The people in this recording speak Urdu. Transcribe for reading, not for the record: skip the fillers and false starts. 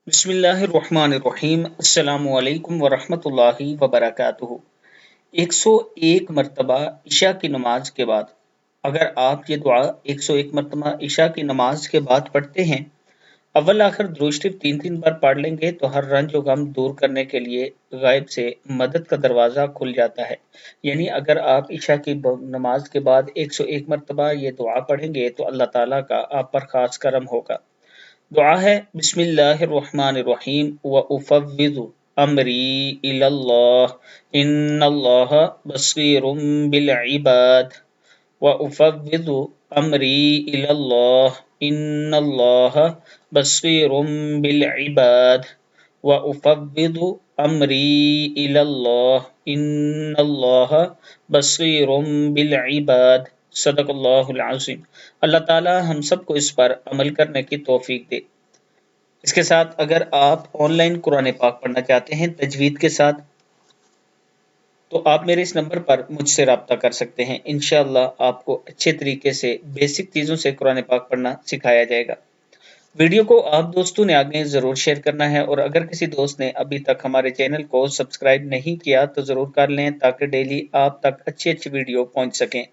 بسم اللہ الرحمن الرحیم۔ السلام علیکم ورحمۃ اللہ وبرکاتہ۔ 101 مرتبہ عشاء کی نماز کے بعد اگر آپ یہ دعا 101 مرتبہ عشاء کی نماز کے بعد پڑھتے ہیں، اول آخر درود شریف 3 بار پڑھ لیں گے تو ہر رنج و غم دور کرنے کے لیے غائب سے مدد کا دروازہ کھل جاتا ہے۔ یعنی اگر آپ عشاء کی نماز کے بعد 101 مرتبہ یہ دعا پڑھیں گے تو اللہ تعالیٰ کا آپ پر خاص کرم ہوگا۔ دعا ہے بسم اللہ الرحمن الرحیم وَأُفَوِّضُ امری الی اللہ ان اللہ بصیر بالعباد وَأُفَوِّضُ امری الی اللہ ان اللہ بصیر بالعباد وَأُفَوِّضُ امری الی اللہ ان اللہ بصیر بالعباد۔ صدق اللہ العظیم۔ اللہ تعالی ہم سب کو اس پر عمل کرنے کی توفیق دے۔ اس کے ساتھ اگر آپ آن لائن قرآن پاک پڑھنا چاہتے ہیں تجوید کے ساتھ تو آپ میرے اس نمبر پر مجھ سے رابطہ کر سکتے ہیں۔ انشاءاللہ آپ کو اچھے طریقے سے بیسک چیزوں سے قرآن پاک پڑھنا سکھایا جائے گا۔ ویڈیو کو آپ دوستوں نے آگے ضرور شیئر کرنا ہے، اور اگر کسی دوست نے ابھی تک ہمارے چینل کو سبسکرائب نہیں کیا تو ضرور کر لیں تاکہ ڈیلی آپ تک اچھی ویڈیو پہنچ سکیں۔